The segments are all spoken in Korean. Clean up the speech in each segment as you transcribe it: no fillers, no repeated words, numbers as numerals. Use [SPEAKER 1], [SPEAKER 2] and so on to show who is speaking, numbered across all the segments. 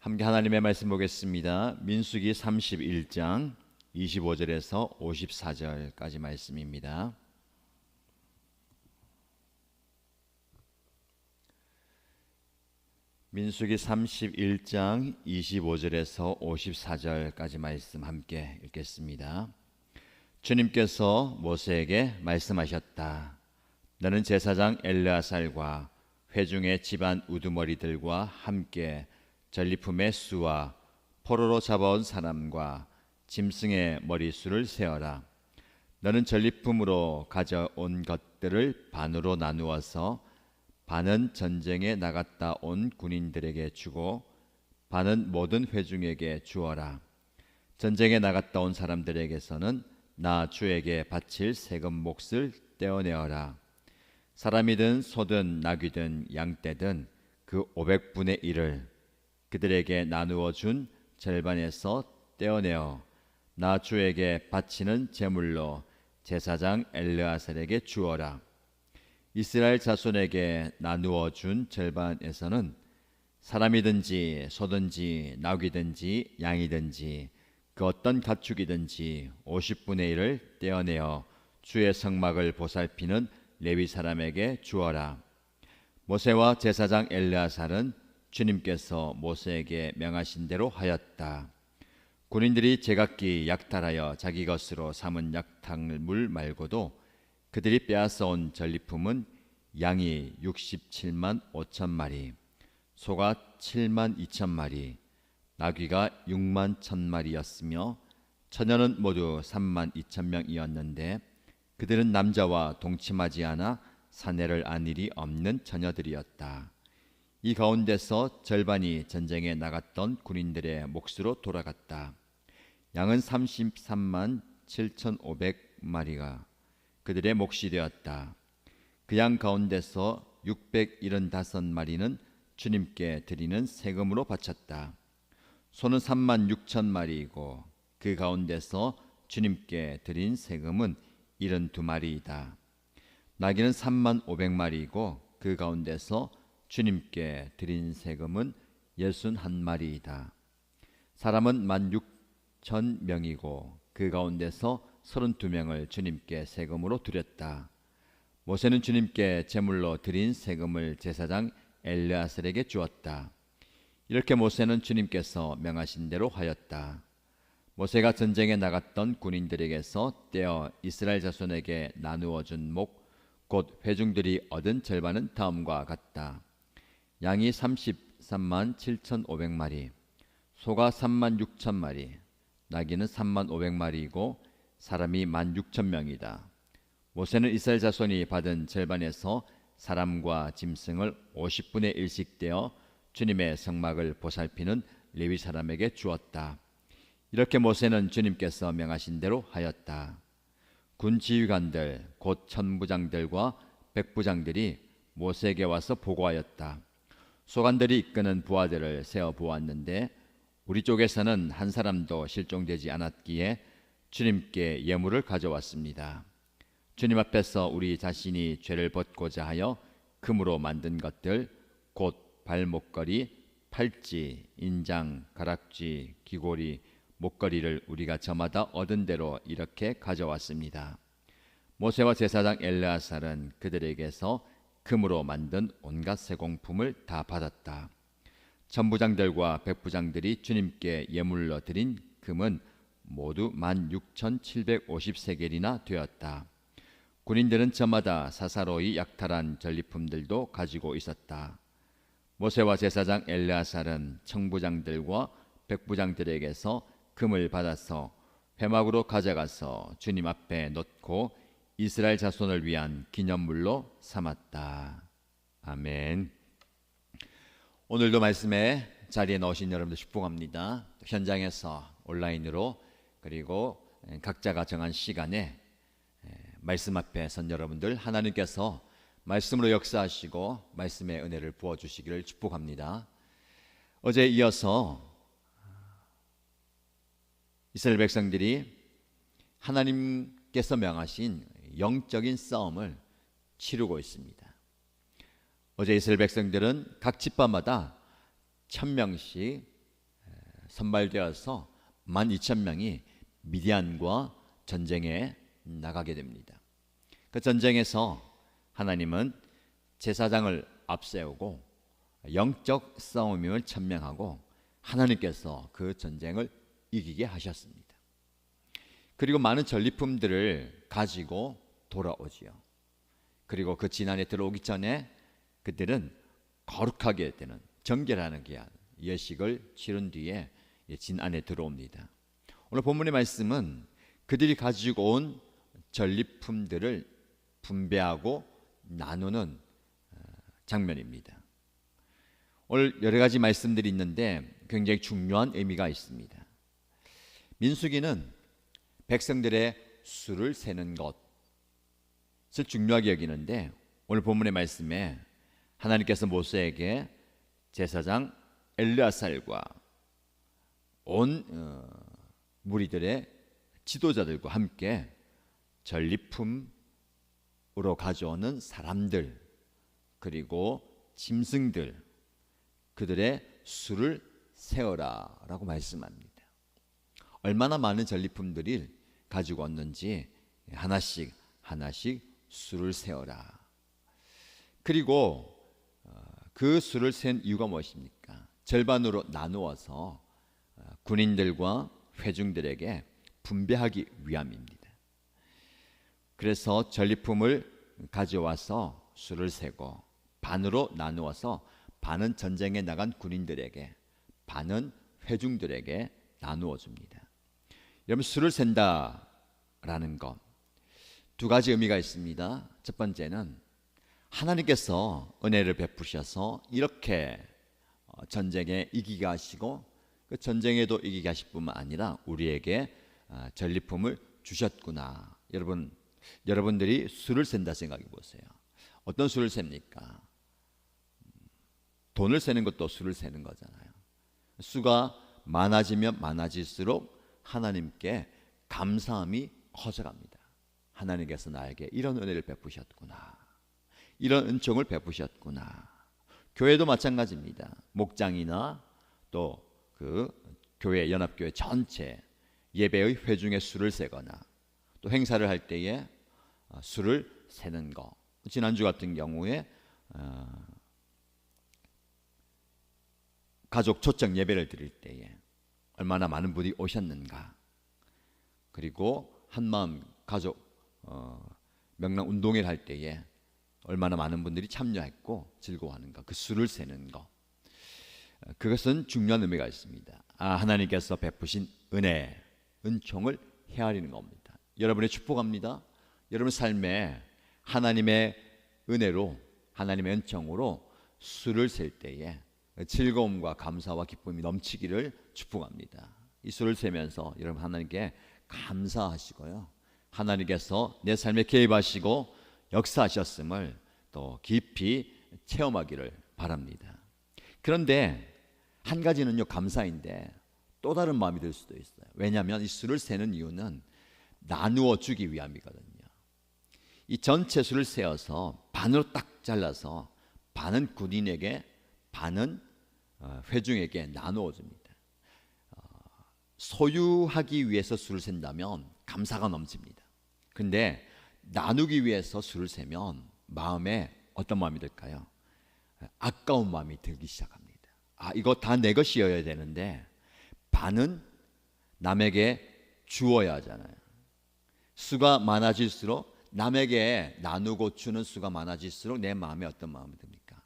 [SPEAKER 1] 함께 하나님의 말씀 보겠습니다. 민수기 31장 25절에서 54절까지 말씀입니다. 민수기 31장 25절에서 54절까지 말씀 함께 읽겠습니다. 주님께서 모세에게 말씀하셨다. 너는 제사장 엘르아살과 회중의 집안 우두머리들과 함께 전리품의 수와 포로로 잡아온 사람과 짐승의 머리수를 세어라. 너는 전리품으로 가져온 것들을 반으로 나누어서 반은 전쟁에 나갔다 온 군인들에게 주고 반은 모든 회중에게 주어라. 전쟁에 나갔다 온 사람들에게서는 나 주에게 바칠 세금 몫을 떼어내어라. 사람이든 소든 나귀든 양떼든 그 500분의 1을 그들에게 나누어 준 절반에서 떼어내어 나 주에게 바치는 제물로 제사장 엘르아살에게 주어라. 이스라엘 자손에게 나누어 준 절반에서는 사람이든지 소든지 나귀든지 양이든지 그 어떤 가축이든지 50분의 1을 떼어내어 주의 성막을 보살피는 레위 사람에게 주어라. 모세와 제사장 엘르아살은 주님께서 모세에게 명하신 대로 하였다. 군인들이 제각기 약탈하여 자기 것으로 삼은 약탈물 말고도 그들이 빼앗아 온 전리품은 양이 67만 5천 마리, 소가 7만 2천 마리, 나귀가 6만 1천 마리였으며 처녀는 모두 3만 2천 명이었는데 그들은 남자와 동침하지 않아 사내를 안 일이 없는 처녀들이었다. 이 가운데서 절반이 전쟁에 나갔던 군인들의 몫으로 돌아갔다. 양은 33만 7,500마리가 그들의 몫이 되었다. 그 양 가운데서 675마리는 주님께 드리는 세금으로 바쳤다. 소는 3만 6천 마리이고 그 가운데서 주님께 드린 세금은 72마리이다. 나귀는 3만 500마리이고 그 가운데서 주님께 드린 세금은 61마리이다. 사람은 16,000명이고 그 가운데서 32명을 주님께 세금으로 드렸다. 모세는 주님께 제물로 드린 세금을 제사장 엘르아살에게 주었다. 이렇게 모세는 주님께서 명하신 대로 하였다. 모세가 전쟁에 나갔던 군인들에게서 떼어 이스라엘 자손에게 나누어 준 목 곧 회중들이 얻은 절반은 다음과 같다. 양이 33만 7,500마리, 소가 3만 6천 마리, 나귀는 3만 500마리이고 사람이 1만 6천 명이다. 모세는 이스라엘 자손이 받은 절반에서 사람과 짐승을 50분의 1씩 떼어 주님의 성막을 보살피는 레위 사람에게 주었다. 이렇게 모세는 주님께서 명하신 대로 하였다. 군 지휘관들 곧 천부장들과 백부장들이 모세에게 와서 보고하였다. 소관들이 이끄는 부하들을 세어 보았는데 우리 쪽에서는 한 사람도 실종되지 않았기에 주님께 예물을 가져왔습니다. 주님 앞에서 우리 자신이 죄를 벗고자 하여 금으로 만든 것들 곧 발목걸이, 팔찌, 인장, 가락지, 귀고리, 목걸이를 우리가 저마다 얻은 대로 이렇게 가져왔습니다. 모세와 제사장 엘르아살은 그들에게서 금으로 만든 온갖 세공품을 다 받았다. 천부장들과 백부장들이 주님께 예물로 드린 금은 모두 16,750세겔이나 되었다. 군인들은 저마다 사사로이 약탈한 전리품들도 가지고 있었다. 모세와 제사장 엘르아살은 청부장들과 백부장들에게서 금을 받아서 회막으로 가져가서 주님 앞에 놓고 이스라엘 자손을 위한 기념물로 삼았다. 아멘. 오늘도 말씀에 자리에 나오신 여러분들 축복합니다. 현장에서 온라인으로 그리고 각자가 정한 시간에 말씀 앞에 선 여러분들 하나님께서 말씀으로 역사하시고 말씀의 은혜를 부어주시기를 축복합니다. 어제 이어서 이스라엘 백성들이 하나님께서 명하신 영적인 싸움을 치르고 있습니다. 어제 이스라엘 백성들은 각 집파마다 1,000명씩 선발되어서 12,000명이 미디안과 전쟁에 나가게 됩니다. 그 전쟁에서 하나님은 제사장을 앞세우고 영적 싸움임을 천명하고 하나님께서 그 전쟁을 이기게 하셨습니다. 그리고 많은 전리품들을 가지고 돌아오지요. 그리고 그 진안에 들어오기 전에 그들은 거룩하게 되는 정결하는 기한 예식을 치른 뒤에 진안에 들어옵니다. 오늘 본문의 말씀은 그들이 가지고 온 전리품들을 분배하고 나누는 장면입니다. 오늘 여러 가지 말씀들이 있는데 굉장히 중요한 의미가 있습니다. 민수기는 백성들의 수를 세는 것을 중요하게 여기는데 오늘 본문의 말씀에 하나님께서 모세에게 제사장 엘르아살과 온 무리들의 지도자들과 함께 전리품으로 가져오는 사람들 그리고 짐승들 그들의 수를 세어라 라고 말씀합니다. 얼마나 많은 전리품들을 가지고 왔는지 하나씩 수를 세어라. 그리고 그 수를 센 이유가 무엇입니까? 절반으로 나누어서 군인들과 회중들에게 분배하기 위함입니다. 그래서 전리품을 가져와서 수를 세고 반으로 나누어서 반은 전쟁에 나간 군인들에게 반은 회중들에게 나누어 줍니다. 여러분 수를 센다라는 것 두 가지 의미가 있습니다. 첫 번째는 하나님께서 은혜를 베푸셔서 이렇게 전쟁에 이기게 하시고 그 전쟁에도 이기게 하실 뿐만 아니라 우리에게 전리품을 주셨구나. 여러분들이 수를 센다 생각해 보세요. 어떤 수를 셉니까? 돈을 세는 것도 수를 세는 거잖아요. 수가 많아지면 많아질수록 하나님께 감사함이 커져갑니다. 하나님께서 나에게 이런 은혜를 베푸셨구나. 이런 은총을 베푸셨구나. 교회도 마찬가지입니다. 목장이나 또 그 교회 연합교회 전체 예배의 회중의 수를 세거나 또 행사를 할 때에 수를 세는 거. 지난주 같은 경우에 가족 초청 예배를 드릴 때에 얼마나 많은 분이 오셨는가. 그리고 한마음 가족 명랑 운동회를 할 때에 얼마나 많은 분들이 참여했고 즐거워하는가. 그 수를 세는 것. 그것은 중요한 의미가 있습니다. 하나님께서 베푸신 은혜, 은총을 헤아리는 겁니다. 여러분의 축복합니다. 여러분 삶에 하나님의 은혜로 하나님의 은총으로 수를 셀 때에 즐거움과 감사와 기쁨이 넘치기를 축복합니다. 이 수를 세면서 여러분 하나님께 감사하시고요. 하나님께서 내 삶에 개입하시고 역사하셨음을 또 깊이 체험하기를 바랍니다. 그런데 한 가지는요 감사인데 또 다른 마음이 들 수도 있어요. 왜냐하면 이 수를 세는 이유는 나누어 주기 위함이거든요. 이 전체 수를 세어서 반으로 딱 잘라서 반은 군인에게 반은 회중에게 나누어 줍니다. 소유하기 위해서 수를 센다면 감사가 넘칩니다. 근데 나누기 위해서 수를 세면 마음에 어떤 마음이 들까요? 아까운 마음이 들기 시작합니다. 이거 다 내 것이어야 되는데 반은 남에게 주어야 하잖아요. 수가 많아질수록 남에게 나누고 주는 수가 많아질수록 내 마음에 어떤 마음이 듭니까?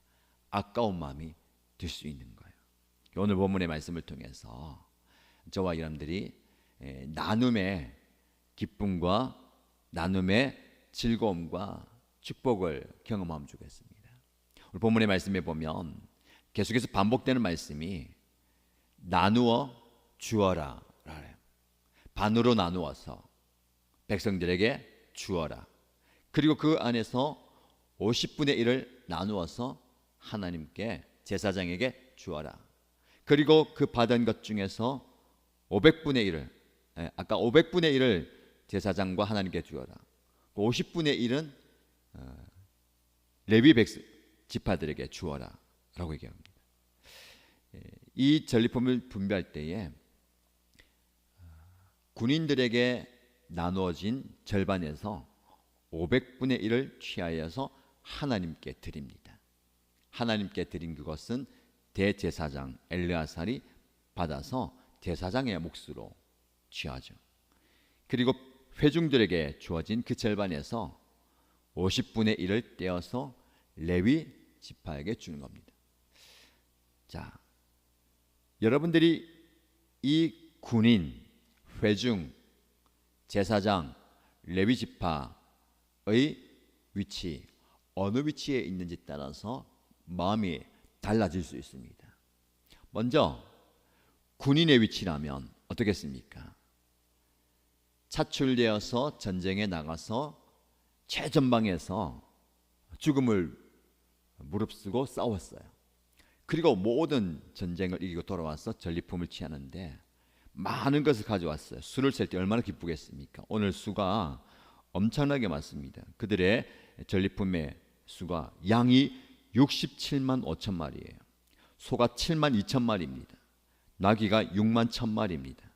[SPEAKER 1] 아까운 마음이 들 수 있는 거예요. 오늘 본문의 말씀을 통해서 저와 여러분들이 나눔의 기쁨과 나눔의 즐거움과 축복을 경험하면 좋겠습니다. 오늘 본문의 말씀에 보면 계속해서 반복되는 말씀이 나누어 주어라 라요. 반으로 나누어서 백성들에게 주어라. 그리고 그 안에서 50분의 1을 나누어서 하나님께 제사장에게 주어라. 그리고 그 받은 것 중에서 500분의 1을 아까 500분의 1을 제사장과 하나님께 주어라. 50분의 1은 레위 지파들에게 주어라 라고 얘기합니다. 이 전리품을 분배할 때에 군인들에게 나누어진 절반에서 500분의 1을 취하여서 하나님께 드립니다. 하나님께 드린 그것은 대제사장 엘르아살이 받아서 제사장의 몫으로 취하죠. 그리고 회중들에게 주어진 그 절반에서 50분의 1을 떼어서 레위 지파에게 주는 겁니다. 자, 여러분들이 이 군인, 회중, 제사장, 레위 지파의 위치, 어느 위치에 있는지 따라서 마음이 달라질 수 있습니다. 먼저 군인의 위치라면 어떻겠습니까? 차출되어서 전쟁에 나가서 최전방에서 죽음을 무릅쓰고 싸웠어요. 그리고 모든 전쟁을 이기고 돌아와서 전리품을 취하는데 많은 것을 가져왔어요. 수를 셀 때 얼마나 기쁘겠습니까? 오늘 수가 엄청나게 많습니다. 그들의 전리품의 수가 양이 67만 5천 마리예요. 소가 7만 2천 마리입니다. 나귀가 6만 1천 마리입니다.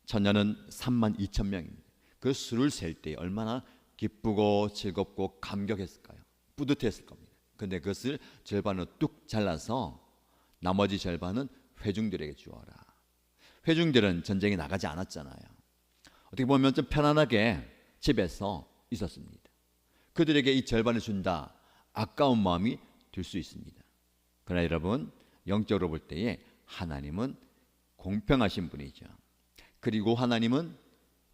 [SPEAKER 1] 처녀는 3만 2천 명입니다. 그 수를 셀 때 얼마나 기쁘고 즐겁고 감격했을까요? 뿌듯했을 겁니다. 그런데 그것을 절반을 뚝 잘라서 나머지 절반은 회중들에게 주어라. 회중들은 전쟁에 나가지 않았잖아요. 어떻게 보면 좀 편안하게 집에서 있었습니다. 그들에게 이 절반을 준다, 아까운 마음이 들 수 있습니다. 그러나 여러분, 영적으로 볼 때에 하나님은 공평하신 분이죠. 그리고 하나님은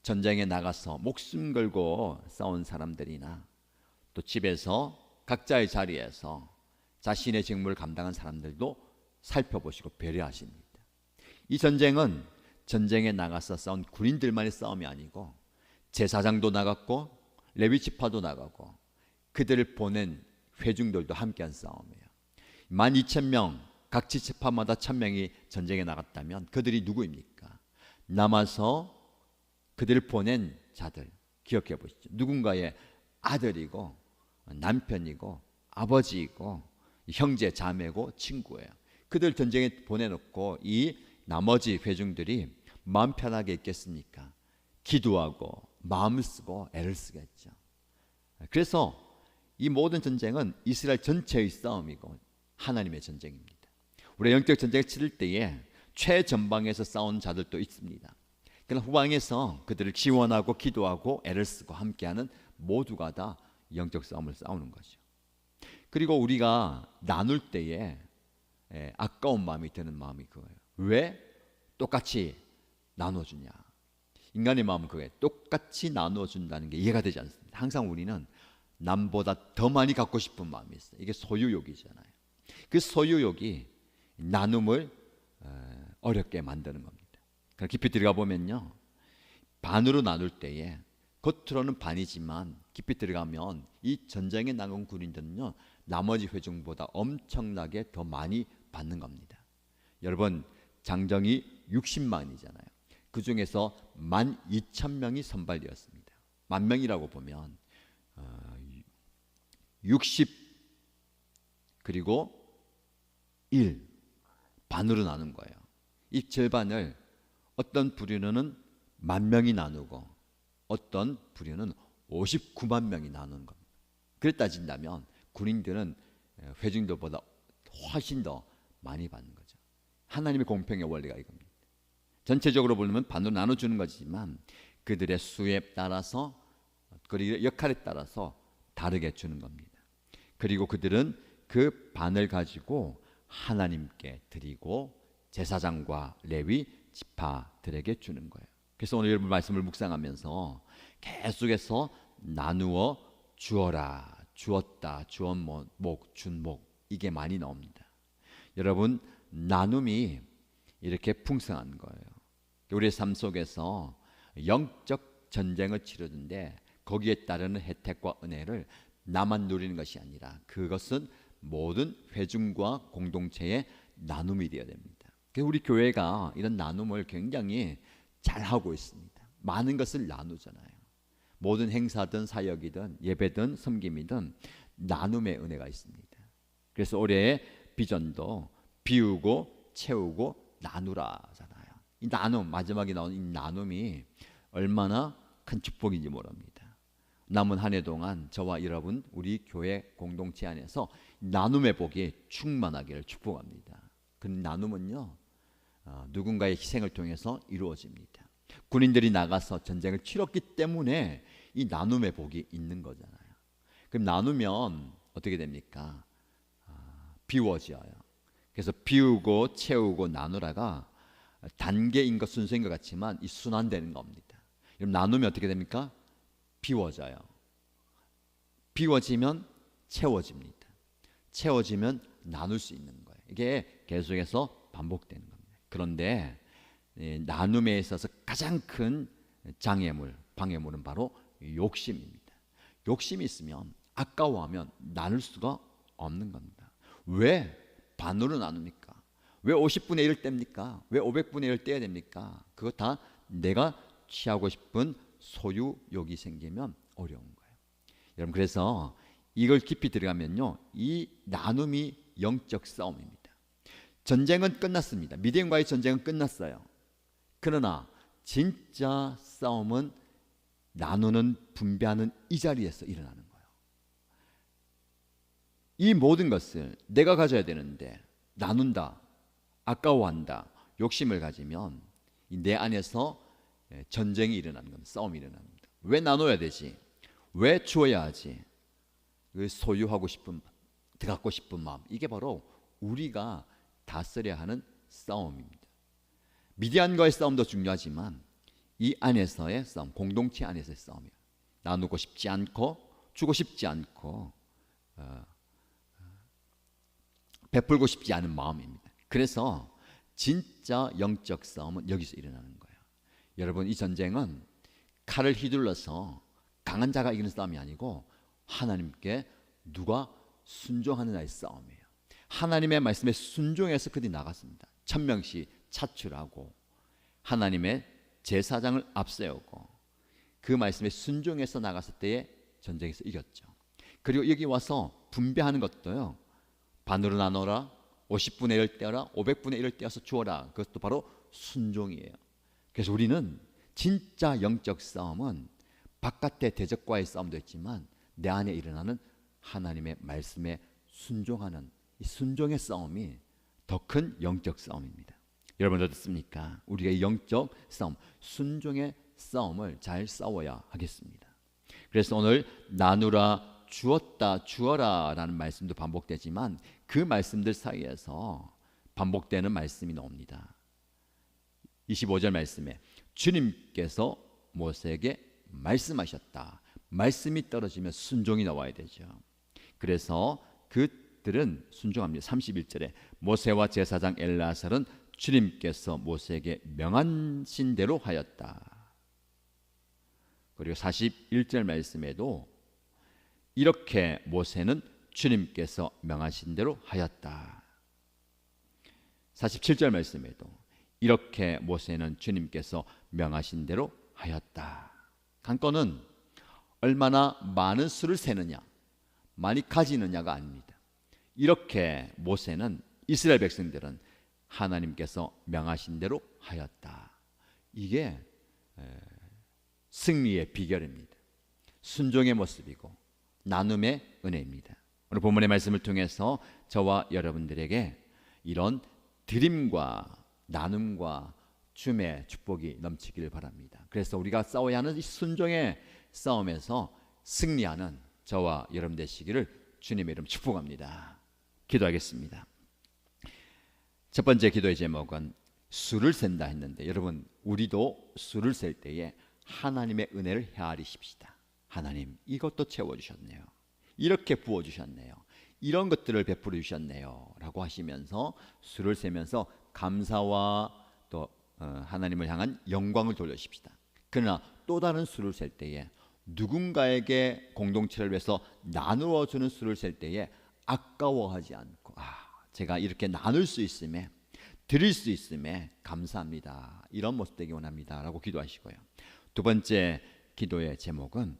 [SPEAKER 1] 전쟁에 나가서 목숨 걸고 싸운 사람들이나 또 집에서 각자의 자리에서 자신의 직무를 감당한 사람들도 살펴보시고 배려하십니다. 이 전쟁은 전쟁에 나가서 싸운 군인들만의 싸움이 아니고 제사장도 나갔고 레위 지파도 나가고 그들을 보낸 회중들도 함께한 싸움이에요. 12,000명, 각 지파마다 1,000명이 전쟁에 나갔다면 그들이 누구입니까? 남아서 그들을 보낸 자들 기억해 보시죠. 누군가의 아들이고 남편이고 아버지이고 형제 자매고 친구예요. 그들 전쟁에 보내놓고 이 나머지 회중들이 마음 편하게 있겠습니까? 기도하고 마음을 쓰고 애를 쓰겠죠. 그래서 이 모든 전쟁은 이스라엘 전체의 싸움이고 하나님의 전쟁입니다. 우리가 영적 전쟁을 치를 때에 최전방에서 싸운 자들도 있습니다. 그러나 후방에서 그들을 지원하고 기도하고 애를 쓰고 함께하는 모두가 다 영적 싸움을 싸우는 거죠. 그리고 우리가 나눌 때에 아까운 마음이 드는 마음이 그거예요. 왜 똑같이 나눠주냐? 인간의 마음은 그거예요. 똑같이 나눠준다는 게 이해가 되지 않습니다. 항상 우리는 남보다 더 많이 갖고 싶은 마음이 있어요. 이게 소유욕이잖아요. 그 소유욕이 나눔을 어렵게 만드는 겁니다. 깊이 들어가 보면요, 반으로 나눌 때에 겉으로는 반이지만 깊이 들어가면 이 전쟁에 나간 군인들은요 나머지 회중보다 엄청나게 더 많이 받는 겁니다. 여러분, 장정이 60만이잖아요. 그 중에서 12,000명이 선발되었습니다. 10,000명이라고 보면 60 그리고 1 반으로 나눈 거예요. 이 절반을 어떤 부류는 10,000명이 나누고 어떤 부류는 59만 명이 나누는 겁니다. 그래 따진다면 군인들은 회중들보다 훨씬 더 많이 받는 거죠. 하나님의 공평의 원리가 이겁니다. 전체적으로 보면 반으로 나눠주는 거지만 그들의 수에 따라서 그리고 역할에 따라서 다르게 주는 겁니다. 그리고 그들은 그 반을 가지고 하나님께 드리고 제사장과 레위 지파들에게 주는 거예요. 그래서 오늘 여러분 말씀을 묵상하면서 계속해서 나누어 주어라, 주었다, 주언 목, 준목 이게 많이 나옵니다. 여러분, 나눔이 이렇게 풍성한 거예요. 우리의 삶 속에서 영적 전쟁을 치르는데 거기에 따르는 혜택과 은혜를 나만 누리는 것이 아니라 그것은 모든 회중과 공동체의 나눔이 되어야 됩니다. 그래서 우리 교회가 이런 나눔을 굉장히 잘하고 있습니다. 많은 것을 나누잖아요. 모든 행사든 사역이든 예배든 섬김이든 나눔의 은혜가 있습니다. 그래서 올해의 비전도 비우고 채우고 나누라잖아요. 이 나눔, 마지막에 나온 이 나눔이 얼마나 큰 축복인지 모릅니다. 남은 한 해 동안 저와 여러분 우리 교회 공동체 안에서 나눔의 복이 충만하기를 축복합니다. 그 나눔은요 누군가의 희생을 통해서 이루어집니다. 군인들이 나가서 전쟁을 치렀기 때문에 이 나눔의 복이 있는 거잖아요. 그럼 나누면 어떻게 됩니까? 비워져요. 그래서 비우고 채우고 나누라가 단계인 것 순서인 것 같지만 이 순환되는 겁니다. 그럼 나누면 어떻게 됩니까? 비워져요. 비워지면 채워집니다. 채워지면 나눌 수 있는 거예요. 이게 계속해서 반복되는 겁니다. 그런데 나눔에 있어서 가장 큰 장애물, 방해물은 바로 욕심입니다. 욕심이 있으면 아까워하면 나눌 수가 없는 겁니다. 왜 반으로 나눕니까? 왜 50분의 1을 뗍니까? 왜 500분의 1을 떼야 됩니까? 그거 다 내가 취하고 싶은 소유욕이 생기면 어려운 거예요. 여러분 그래서 이걸 깊이 들어가면요 이 나눔이 영적 싸움입니다. 전쟁은 끝났습니다. 미디안과의 전쟁은 끝났어요. 그러나 진짜 싸움은 나누는 분배하는 이 자리에서 일어나는 거예요. 이 모든 것을 내가 가져야 되는데 나눈다, 아까워한다, 욕심을 가지면 내 안에서 전쟁이 일어나는 겁니다. 싸움이 일어납니다. 왜 나눠야 되지? 왜 주어야 하지? 소유하고 싶은, 갖고 싶은 마음, 이게 바로 우리가 다스려야 하는 싸움입니다. 미디안과의 싸움도 중요하지만 이 안에서의 싸움, 공동체 안에서의 싸움이에요. 나누고 싶지 않고 주고 싶지 않고 베풀고 싶지 않은 마음입니다. 그래서 진짜 영적 싸움은 여기서 일어나는 거예요. 여러분 이 전쟁은 칼을 휘둘러서 강한 자가 이기는 싸움이 아니고 하나님께 누가 순종하는 자의 싸움이에요. 하나님의 말씀에 순종해서 그들이 나갔습니다. 1000명씩 차출하고 하나님의 제사장을 앞세우고 그 말씀에 순종해서 나갔을 때에 전쟁에서 이겼죠. 그리고 여기 와서 분배하는 것도요. 반으로 나눠라, 50분의 1을 떼어라, 500분의 1을 떼어서 주어라. 그것도 바로 순종이에요. 그래서 우리는 진짜 영적 싸움은 바깥의 대적과의 싸움도 있지만 내 안에 일어나는 하나님의 말씀에 순종하는 이 순종의 싸움이 더 큰 영적 싸움입니다. 여러분 어떻습니까? 우리가 이 영적 싸움, 순종의 싸움을 잘 싸워야 하겠습니다. 그래서 오늘 나누라, 주었다, 주어라 라는 말씀도 반복되지만 그 말씀들 사이에서 반복되는 말씀이 나옵니다. 25절 말씀에 주님께서 모세에게 말씀하셨다. 말씀이 떨어지면 순종이 나와야 되죠. 그래서 그들은 순종합니다. 31절에 모세와 제사장 엘르아살은 주님께서 모세에게 명하신 대로 하였다. 그리고 41절 말씀에도 이렇게 모세는 주님께서 명하신 대로 하였다. 47절 말씀에도 이렇게 모세는 주님께서 명하신 대로 하였다. 관건은 얼마나 많은 수를 세느냐, 많이 가지느냐가 아닙니다. 이렇게 모세는 이스라엘 백성들은 하나님께서 명하신 대로 하였다. 이게 승리의 비결입니다. 순종의 모습이고 나눔의 은혜입니다. 오늘 본문의 말씀을 통해서 저와 여러분들에게 이런 드림과 나눔과 줌의 축복이 넘치기를 바랍니다. 그래서 우리가 싸워야 하는 이 순종의 싸움에서 승리하는 저와 여러분 되시기를 주님의 이름 축복합니다. 기도하겠습니다. 첫 번째 기도의 제목은 수를 센다 했는데 여러분 우리도 수를 셀 때에 하나님의 은혜를 헤아리십시다. 하나님 이것도 채워주셨네요. 이렇게 부어주셨네요. 이런 것들을 베풀어 주셨네요 라고 하시면서 수를 세면서 감사와 또 하나님을 향한 영광을 돌려주십시다. 그러나 또 다른 수를 셀 때에 누군가에게 공동체를 위해서 나누어 주는 수를 셀 때에 아까워하지 않고 제가 이렇게 나눌 수 있음에 드릴 수 있음에 감사합니다. 이런 모습 되기 원합니다 라고 기도하시고요. 두 번째 기도의 제목은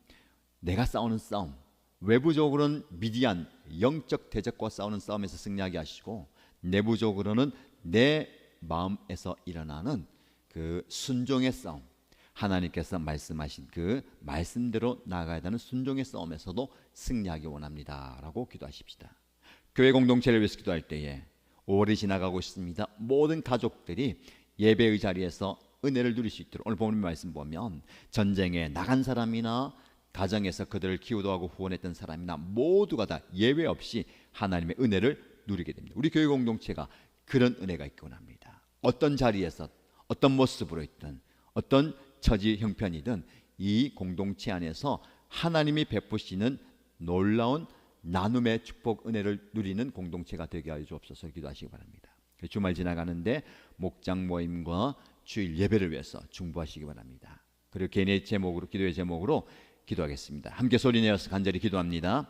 [SPEAKER 1] 내가 싸우는 싸움, 외부적으로는 미디안 영적 대적과 싸우는 싸움에서 승리하게 하시고 내부적으로는 내 마음에서 일어나는 그 그 순종의 싸움, 하나님께서 말씀하신 그 말씀대로 나아가야 되는 순종의 싸움에서도 승리하기 원합니다 라고 기도하십시다. 교회 공동체를 위해서 기도할 때에 5월이 지나가고 있습니다. 모든 가족들이 예배의 자리에서 은혜를 누릴 수 있도록, 오늘 본문 말씀 보면 전쟁에 나간 사람이나 가정에서 그들을 기도하고 후원했던 사람이나 모두가 다 예외 없이 하나님의 은혜를 누리게 됩니다. 우리 교회 공동체가 그런 은혜가 있기 원합니다. 어떤 자리에서 어떤 모습으로 있든 어떤 처지 형편이든 이 공동체 안에서 하나님이 베푸시는 놀라운 나눔의 축복 은혜를 누리는 공동체가 되게 하여 주옵소서 기도하시기 바랍니다. 주말 지나가는데 목장 모임과 주일 예배를 위해서 중보하시기 바랍니다. 그리고 개인의 제목으로, 기도의 제목으로 기도하겠습니다. 함께 소리내어서 간절히 기도합니다.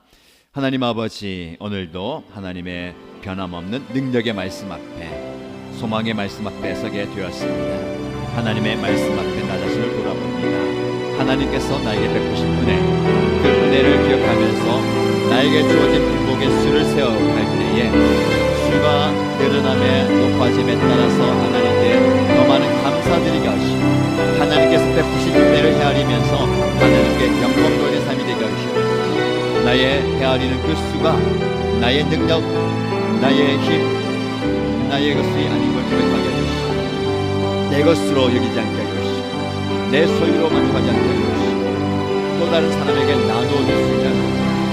[SPEAKER 1] 하나님 아버지, 오늘도 하나님의 변함없는 능력의 말씀 앞에, 소망의 말씀 앞에 서게 되었습니다. 하나님의 말씀 앞에 나 자신을 돌아봅니다. 하나님께서 나에게 베푸신 은혜, 그 은혜를 기억하면서 나에게 주어진 축복의 수를 세워갈 때에 수가 늘어남에 높아짐에 따라서 하나님께 더 많은 감사드리게 하시고, 하나님께서 베푸신 은혜를 헤아리면서 하나님께 영광 돌리는 삶이 되게 하시옵소서. 나의 헤아리는 그 수가 나의 능력, 나의 힘, 나의 것이 아닌 걸 고백하게 하시고, 내 것으로 여기지 않게 하시고, 내 소유로 만족하지 않게 하시고, 또 다른 사람에게 나누어 줄 수 있는,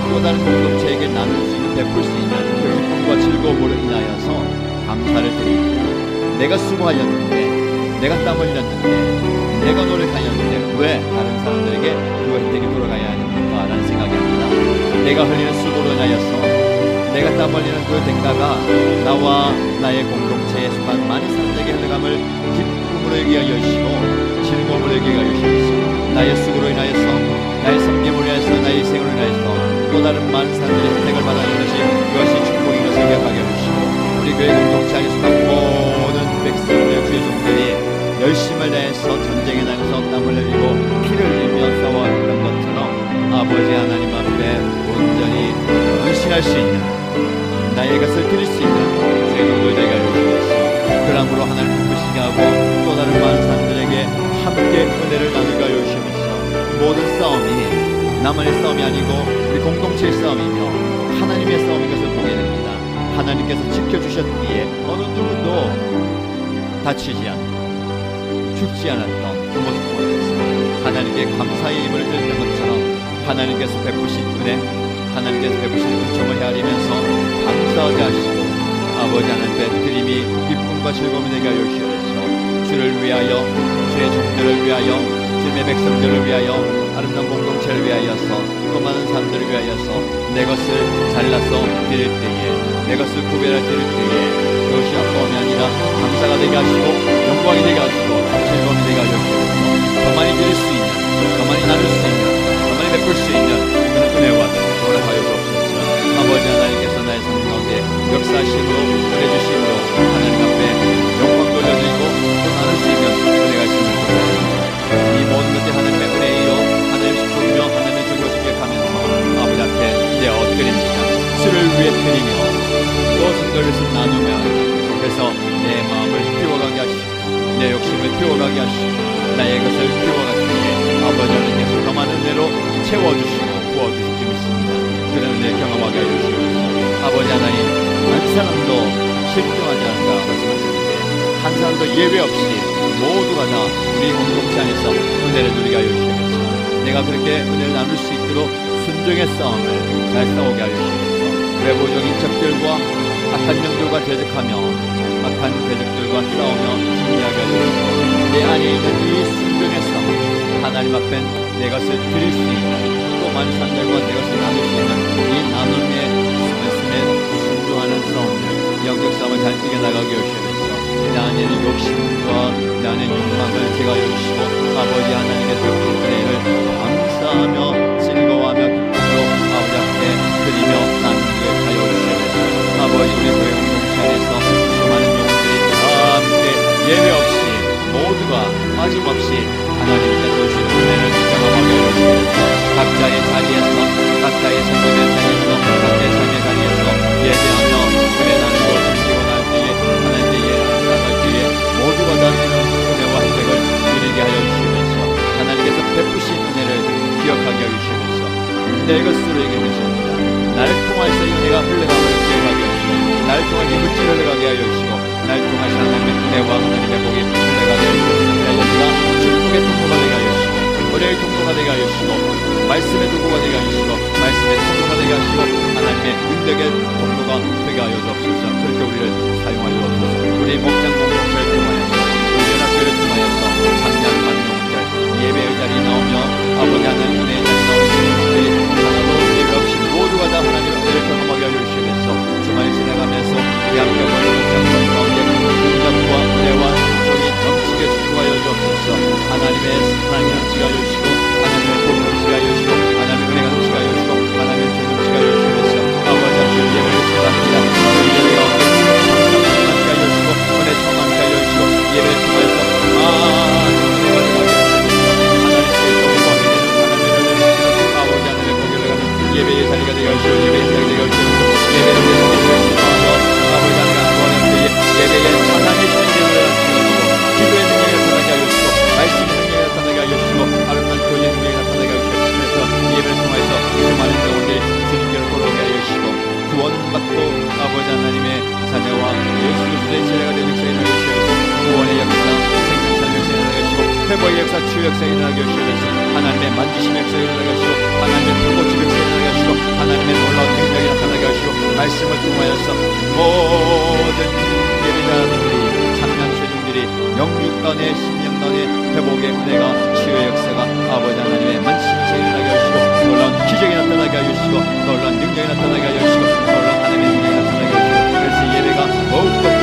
[SPEAKER 1] 또 다른 공동체에게 나눌 수 있는, 베풀 수 있는 그 기쁨과 즐거움으로 인하여서 감사를 드립니다. 내가 수고하였는데, 내가 땀 흘렸는데, 내가 노력하였는데 왜 다른 사람들에게 그 혜택이 돌아가야 합니까? 라는 생각이 합니다. 내가 흘리는 수고로 인하여서 내가 땀 흘리는 그 대가가 나와 나의 공동체에 속한 많은 사람들에게 흘러감을 기쁨으로 여기게 하여 주시고 즐거움으로 여기게 하여 주시고, 나의 수고로 인하여서, 나의 섬김으로 인하여서, 나의 희생으로 인하여서 또 다른 많은 사람들의 혜택을 받아내는 것이, 그것이 축복인 것을 기억하게 해주시고, 우리 교회 공동체 안에 속한 모든 백성들, 주의 종들이 열심을 다해서 전쟁에 나가서 땀을 흘리고 피를 흘리며 싸워왔던 것처럼 아버지 하나님 앞에 온전히 헌신할 수 있는, 나의 것을 드릴 수 있는 주의 종들 되게 해주시옵소서. 그러므로 하나님 기쁘시게 하고 또 다른 많은 사람들에게 함께 은혜를 나누게 하여 주시옵소서. 모든 싸움이 나만의 싸움이 아니고 우리 공동체의 싸움이며 하나님의 싸움인 것을 보게 됩니다. 하나님께서 지켜주셨기에 어느 누구도 다치지 않고 죽지 않았던 그 모습 보면서 하나님께 감사의 힘을 드리는 것처럼 하나님께서 베푸신 은혜, 하나님께서 베푸신 은총을 헤아리면서 감사하게 하시고, 아버지 하나님께 드림이 기쁨과 즐거움이 되게 하여 주시옵소서. 주를 위하여, 주의 종들을 위하여, 주님의 백성들을 위하여, 아름다운 공동체를 위하여서, 또 많은 사람들을 위하여서 내 것을 잘라서 드릴 때에, 내 것을 구별해 드릴 때에 그것이 아까움이 아니라 감사가 되게 하시고 영광이 되게 하시고 즐거움이 되게 하여 주옵소서. 더 많이 드릴 수 있는, 더 많이 나눌 수 있는, 더 많이 베풀 수 있는 그런 은혜와 축복을 하여 주옵소서. 아버지 하나님께서 나의 삶 가운데 역사하심으로, 은혜주심으로 하나님 앞에 영광 돌려드리고 또 나눌 수 있는 은혜가 있음을 감사합니다. 이 모든 것이 하나님의 은혜이요 하나님의 축복이며 하나님의 주님을 기억하면서 아버지 앞에 내 엎드립니다. 주를 위해 드리며 또 성도에서 나누며, 그래서 내 마음을 피워가게 하시고 내 욕심을 피워가게 하시고 나의 것을 피워갈 때에 아버지 하나님께서 더 많은 은혜로 채워주시고 부어주실 줄 믿습니다. 그런 은혜를 경험하게 하여 주시옵소서. 아버지 하나님, 한 사람도 실종하지 않는다 말씀하셨는데 한 사람도 예외 없이 모두가 다 우리 공동체 안에서 은혜를 누리게 하여 주시옵소서. 내가 그렇게 은혜를 나눌 수 있도록 순종의 싸움을 잘 싸우게 하여 주시옵소서. 외부적인 적들과 악한 영들과 대적하며 악한 대적들과 싸우며 승리하게 하시고, 내 안에 있는 이 순종의 싸움, 하나님 앞엔 내 것을 드릴 수 있는, 또 많은 사람들과 내 것을 나눌 수 있는 이 나눔의 말씀에 순종하는 싸움들, 영적 싸움을 잘 이겨나가게 하시옵소서. 내 안에 있는 욕심과 내 안에 있는 욕망을 제가 해주시고, 아버지 하나님의 베푸신 은혜를 감사하며 즐거워하며 기쁨으로 아버지 앞에 드리며 나누게 하여 주시옵소서. 아버지, 우리 교회 공동체 안에서 수많은 영혼들이 다 함께 예외 없이 모두가 빠짐없이 하나님께서 주시는 은혜를 경험하게 하여 주시옵소서. 각자의 자리에서, 각자의 생각의 자리에서, 각자의 삶의 자리에서 예배하며 은혜 나누고 즐기고 날 때에 하나님의 나갈 때에 모두가 다 은혜와 혜택을 내 것으로 이긴 것입니다. 나를 통하여서 이 은혜가 흘러가고 기억하게 하시고 나를 통하여 이 물질 흘러가게 하여 주시고 나를 통하여서 하나님의 은혜와 하나님의 복이 흘러가게 하여 주시고 내가 축복의 통로가 되게 하여 주시고 은혜의 통로가 되게 하여 주시고 말씀의 도구가 되게 하여 주시고 말씀의 통로가 되게 하시고 하나님의 능력의 통로가 되게 하여 주옵소서. 그렇게 우리를 사용하여 주옵소서. 우리 목장 공동체를 통하여서 우리 연합교회를 통하여서 참여하는 만용들 예배의 자리에 나오며 아버지 하나님 은혜의 자리에 나오는 분들이 하나도 예배 없이 모두가 다 하나님의 은혜를 경험하게 하여 주시면서 주말에 지나가면서 우리 함께 모인 목장들 가운데 능력과 은혜와 종이 넘치게 축복하여 주옵소서. 하나님의 사랑이 넘치게 하여 주시고 하나님의 복이 넘치게 하여 주시고 하나님의 은혜가 넘치게 하여 주시고 하나님의 종이 넘치게 하여 주시면서 아버지 하나님 예배를 축복합니다. 우리 예배 가운데 성령 충만케 하여 주시고 은혜 충만케 하여 주시고 예배를 통하여서 은혜가 되게 하여 주시고 하나님의 종과 하나님의 아버지 하나님의 복을 가는 예배의 자리가 되게 하여 주시고 예배의 자리가 되게 하여 주시고 예배를 위해서 아버지 하나님 예배의 사상의 신앙을 기도의 능력이 나타나게 하여 주시고 말씀의 능력이 나타나게 하여 주시고 아름다운 교제의 능력이 나타나게 하여 주시면서 예배를 통해서 수많은 가운데 주님께로 돌아오게 하여 주시고 구원받고 아버지 하나님의 자녀와 예수 그리스도의 제자가 되는 역사에 일어나게 하시고 구원의 역사, 생명사의 역사에 일어나게 하시고 회복의 역사, 치유 역사에 일어나게 하시면서 하나님의 만지심의 역사에 일어나게 하시고 하나님의 불꽃의 역사에 일어나게 하시고 하나님의 놀라운 능력이 나타나게 하시고 말씀을 통하여서 모든 예배자들이 참여한 세중들이 영육간의 심령간의 회복의 은혜가 치유의 역사가 아버지 하나님의 만지심의 역사에 일어나게 하시고 놀라운 기적이 나타나게 하시고 놀라운 능력이 나타나게 하시고 놀라운 하나님의 능력이 나타나게 하시고 그래서 예배가 더욱더